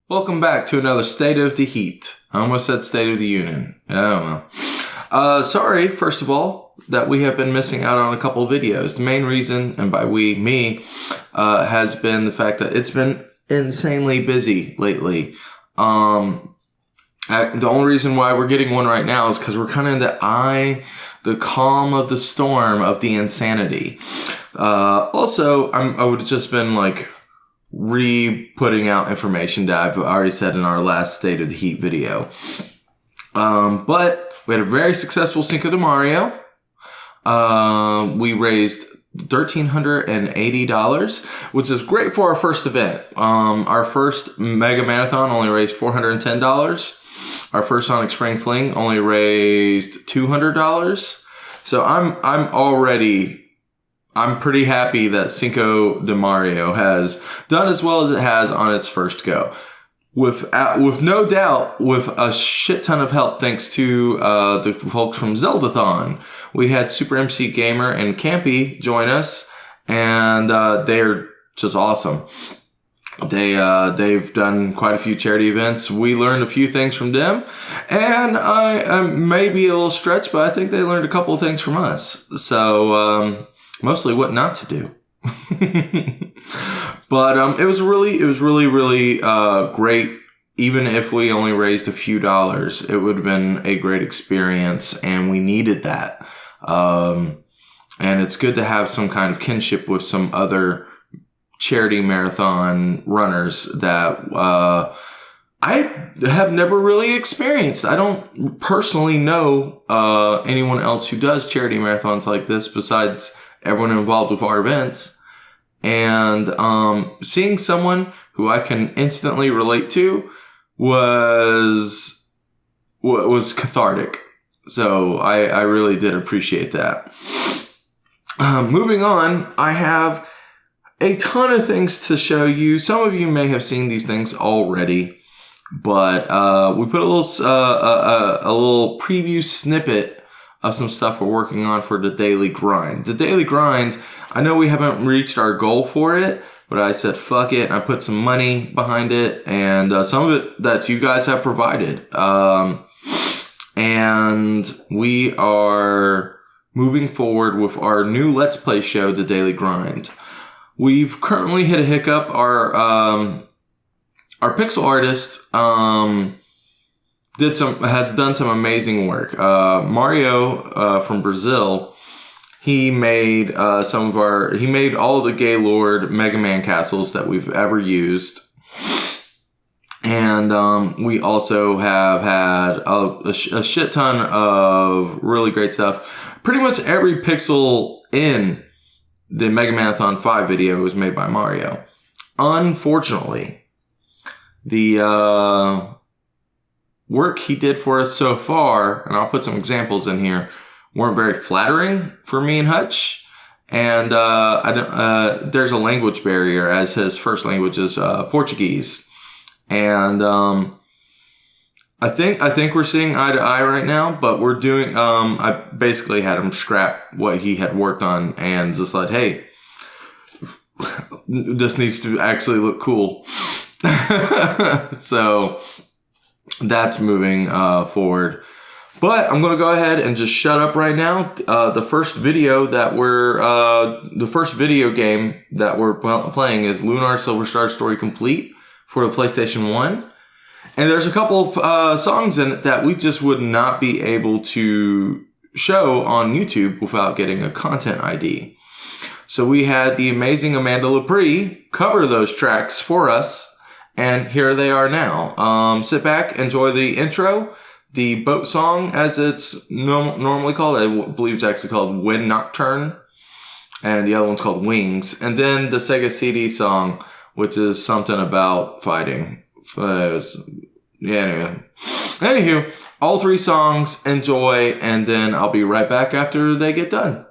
Welcome back to another State of the Heat. I almost said State of the Union. I don't know. Sorry, first of all, that we have been missing out on a couple of videos. The main reason, and by me, has been the fact that it's been insanely busy lately. The only reason why we're getting one right now is because we're kind of in the calm of the storm of the insanity. Also, I would have just been like putting out information that I've already said in our last State of the Heat video. But we had a very successful Cinco de Mario. We raised $1,380, which is great for our first event. Our first Mega Marathon only raised $410. Our first Sonic Spring Fling only raised $200. So I'm pretty happy that Cinco de Mario has done as well as it has on its first go. With no doubt, with a shit ton of help thanks to the folks from Zeldathon. We had Super MC Gamer and Campy join us, and they're just awesome. They've done quite a few charity events. We learned a few things from them, and I may be a little stretched, but I think they learned a couple of things from us. So mostly what not to do. But it was really great. Even if we only raised a few dollars, it would have been a great experience, and we needed that. And it's good to have some kind of kinship with some other charity marathon runners that I have never really experienced. I don't personally know anyone else who does charity marathons like this besides everyone involved with our events. And seeing someone who I can instantly relate to was cathartic. So I really did appreciate that. Moving on, I have a ton of things to show you. Some of you may have seen these things already, but we put a little preview snippet of some stuff we're working on for the daily grind. The daily grind, I know we haven't reached our goal for it, but I said fuck it. I put some money behind it, and some of it that you guys have provided. And we are moving forward with our new Let's Play show, The Daily Grind. We've currently hit a hiccup. Our pixel artist has done some amazing work. Mario from Brazil, he made all the Gaylord Mega Man castles that we've ever used. And we also have had a shit ton of really great stuff. Pretty much every pixel in the Mega Marathon 5 video was made by Mario. Unfortunately, the work he did for us so far, and I'll put some examples in here, weren't very flattering for me and Hutch. And there's a language barrier, as his first language is Portuguese. And I think we're seeing eye to eye right now, but we're doing I basically had him scrap what he had worked on and just like, hey, this needs to actually look cool. So that's moving forward. But I'm going to go ahead and just shut up right now. The first video game that we're playing is Lunar Silver Star Story Complete for the PlayStation 1. And there's a couple of songs in it that we just would not be able to show on YouTube without getting a content ID. So we had the amazing Amanda Lepre cover those tracks for us, and here they are now. Sit back, enjoy the intro, the boat song as it's normally called. I believe it's actually called Wind Nocturne, and the other one's called Wings. And then the Sega CD song, which is something about fighting. Anywho, all three songs, enjoy, and then I'll be right back after they get done.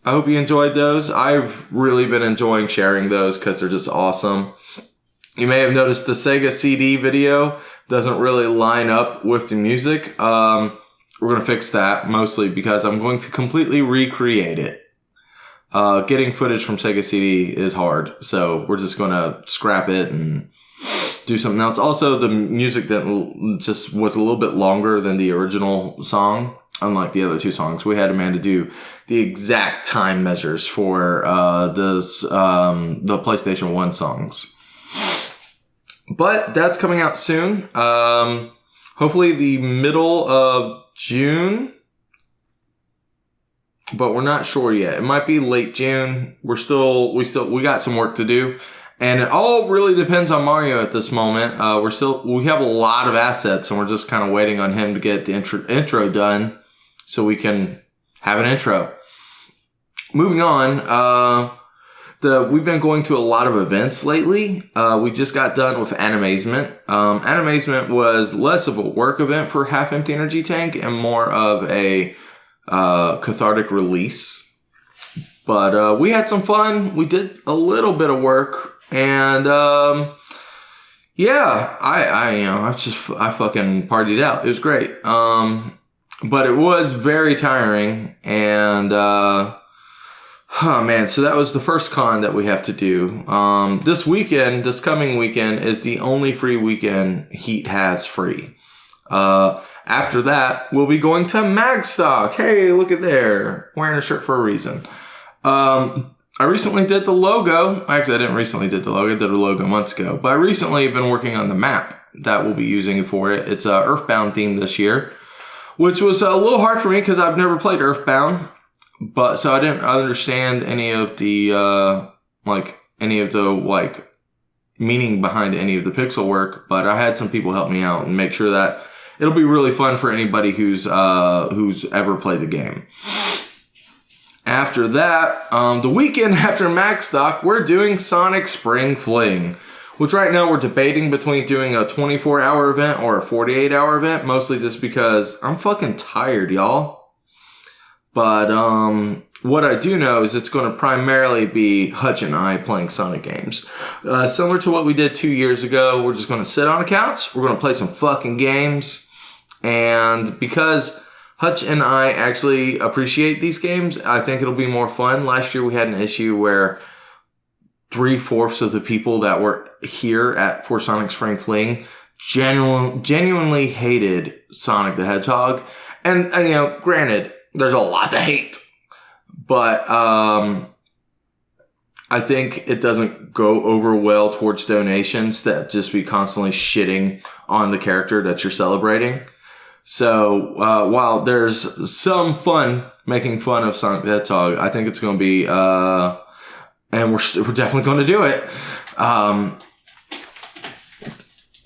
I hope you enjoyed those. I've really been enjoying sharing those because they're just awesome. You may have noticed the Sega CD video doesn't really line up with the music. We're going to fix that mostly because I'm going to completely recreate it. Getting footage from Sega CD is hard, so we're just going to scrap it and do something else. Also, the music that just was a little bit longer than the original song. Unlike the other two songs, we had Amanda do the exact time measures for the PlayStation 1 songs. But that's coming out soon. Hopefully the middle of June. But we're not sure yet. It might be late June. We got some work to do. And it all really depends on Mario at this moment. We have a lot of assets and we're just kind of waiting on him to get the intro done so we can have an intro. Moving on, we've been going to a lot of events lately. We just got done with Animazement. Animazement was less of a work event for Half Empty Energy Tank and more of a cathartic release. But we had some fun. We did a little bit of work, and yeah, I fucking partied out. It was great. But it was very tiring, and man, so that was the first con that we have to do. This coming weekend is the only free weekend HEET has free. After that, we'll be going to Magstock. Hey, look at there. Wearing a shirt for a reason. I recently did the logo. Actually, I didn't recently did the logo. I did a logo months ago. But I recently have been working on the map that we'll be using for it. It's Earthbound themed this year, which was a little hard for me because I've never played Earthbound. But so I didn't understand any of the meaning behind any of the pixel work. But I had some people help me out and make sure that it'll be really fun for anybody who's ever played the game. After that, the weekend after Magstock, we're doing Sonic Spring Fling, which right now we're debating between doing a 24-hour event or a 48-hour event, mostly just because I'm fucking tired, y'all. But what I do know is it's going to primarily be Hutch and I playing Sonic games. Similar to what we did 2 years ago, we're just going to sit on a couch, we're going to play some fucking games, and because Hutch and I actually appreciate these games, I think it'll be more fun. Last year we had an issue where 3/4 of the people that were here for Sonic Spring Fling genuinely hated Sonic the Hedgehog. And granted, there's a lot to hate. But I think it doesn't go over well towards donations that just be constantly shitting on the character that you're celebrating. So while there's some fun making fun of Sonic the Hedgehog, I think it's going to be, and we're definitely going to do it.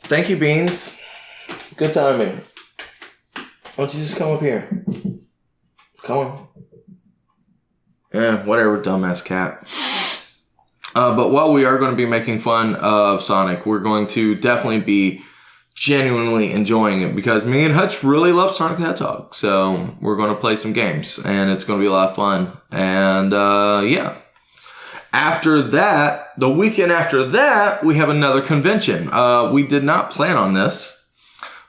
Thank you, Beans. Good timing. Why don't you just come up here? Come on. Yeah, whatever, dumbass cat. But while we are going to be making fun of Sonic, we're going to definitely be genuinely enjoying it because me and Hutch really love Sonic the Hedgehog. So we're going to play some games and it's going to be a lot of fun. And yeah. After that, the weekend after that, we have another convention. We did not plan on this,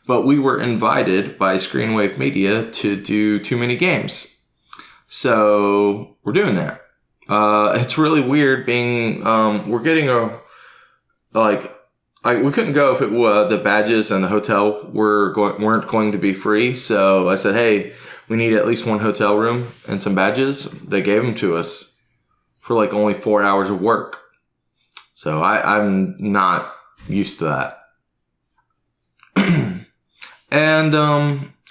but we were invited by Screenwave Media to do Too Many Games. So we're doing that. It's really weird being, we're getting we couldn't go if the badges and the hotel weren't going to be free. So I said, hey, we need at least one hotel room and some badges. They gave them to us for only 4 hours of work. So I'm not used to that. And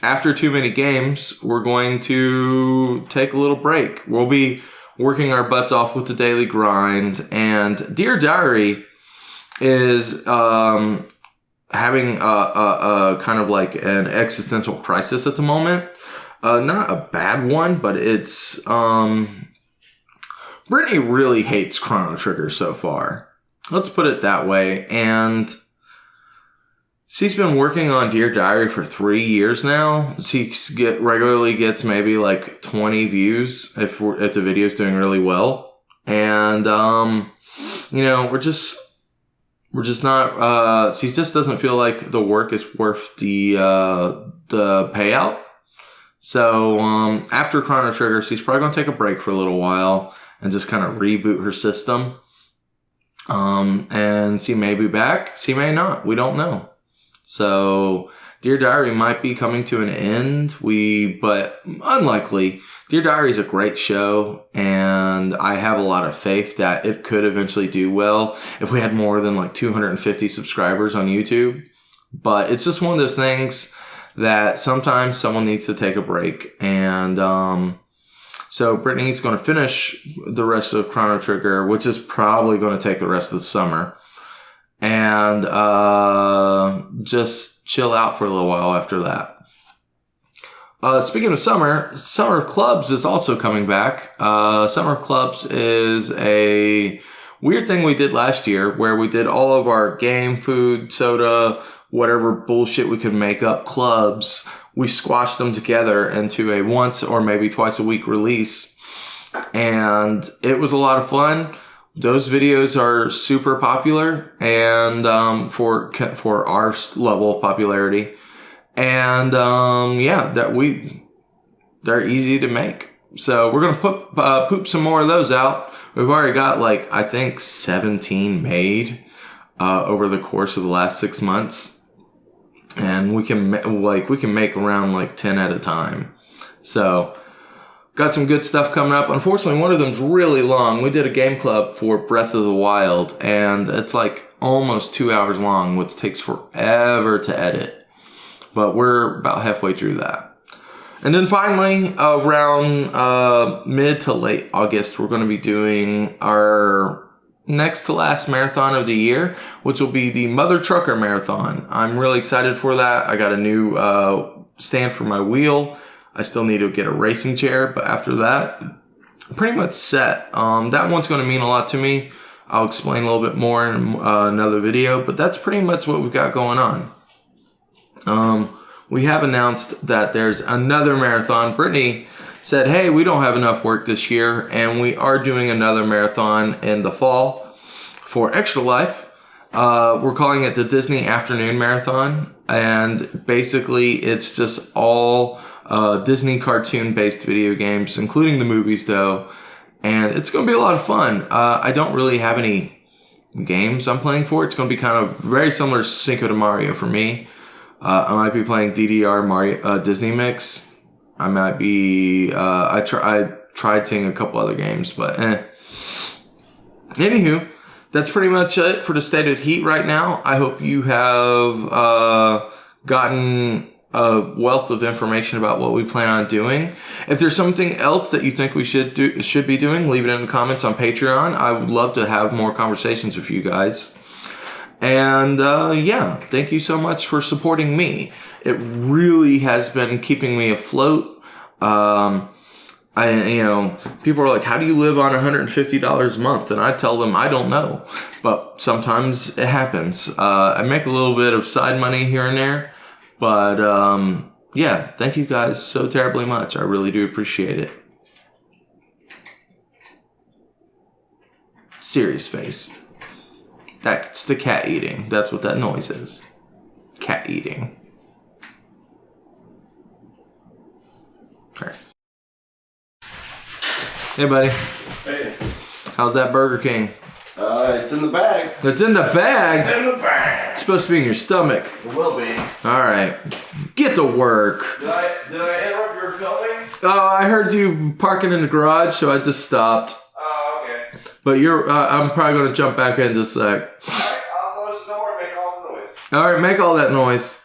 after Too Many Games, we're going to take a little break. We'll be working our butts off with the daily grind. And Dear Diary is having a kind of an existential crisis at the moment. Not a bad one, but it's Brittany really hates Chrono Trigger so far. Let's put it that way. And She's been working on Dear Diary for 3 years now. She regularly gets maybe like 20 views if the video's doing really well. And, we're just not, she just doesn't feel like the work is worth the payout. So, after Chrono Trigger, she's probably going to take a break for a little while and just kind of reboot her system. And she may be back. She may not. We don't know. So, Dear Diary might be coming to an end. But unlikely. Dear Diary is a great show, and I have a lot of faith that it could eventually do well if we had more than like 250 subscribers on YouTube. But it's just one of those things that sometimes someone needs to take a break. And so Brittany's going to finish the rest of Chrono Trigger, which is probably going to take the rest of the summer. And just chill out for a little while after that. Speaking of Summer of Clubs is also coming back. Summer of Clubs is a weird thing we did last year where we did all of our game, food, soda, whatever bullshit we could make up clubs. We squashed them together into a once or maybe twice a week release. And it was a lot of fun. Those videos are super popular and for our level of popularity. And they're easy to make. So we're gonna poop some more of those out. We've already got like I think 17 made over the course of the last 6 months, and we can make around like 10 at a time. So got some good stuff coming up. Unfortunately, one of them's really long. We did a game club for Breath of the Wild, and it's like almost 2 hours long, which takes forever to edit. But we're about halfway through that. And then finally, around mid to late August, we're going to be doing our next to last marathon of the year, which will be the Mother Trucker Marathon. I'm really excited for that. I got a new stand for my wheel. I still need to get a racing chair, but after that, I'm pretty much set. That one's going to mean a lot to me. I'll explain a little bit more in another video, but that's pretty much what we've got going on. We have announced that there's another marathon. Brittany said, hey, we don't have enough work this year, and we are doing another marathon in the fall for Extra Life. We're calling it the Disney Afternoon Marathon, and basically it's just all Disney cartoon-based video games, including the movies, though, and it's going to be a lot of fun. I don't really have any games I'm playing for. It's going to be kind of very similar to Cinco de Mario for me. I might be playing DDR Mario Disney Mix. I might be I tried seeing a couple other games, but Anywho, that's pretty much it for the state of HEET right now. I hope you have gotten a wealth of information about what we plan on doing. If there's something else that you think we should be doing, leave it in the comments on Patreon. I would love to have more conversations with you guys. And thank you so much for supporting me. It really has been keeping me afloat. People are like, how do you live on $150 a month? And I tell them, I don't know, but sometimes it happens. I make a little bit of side money here and there, but thank you guys so terribly much. I really do appreciate it. Serious face. That's the cat eating. That's what that noise is. Cat eating. All right. Hey, buddy. Hey. How's that Burger King? It's in the bag. It's in the bag? It's in the bag. It's supposed to be in your stomach. It will be. All right. Get to work. Did I interrupt your filming? I heard you parking in the garage, so I just stopped. Oh, okay. But I'm probably going to jump back in just a sec. Alright, I'll close the door and make all the noise. All right, make all that noise.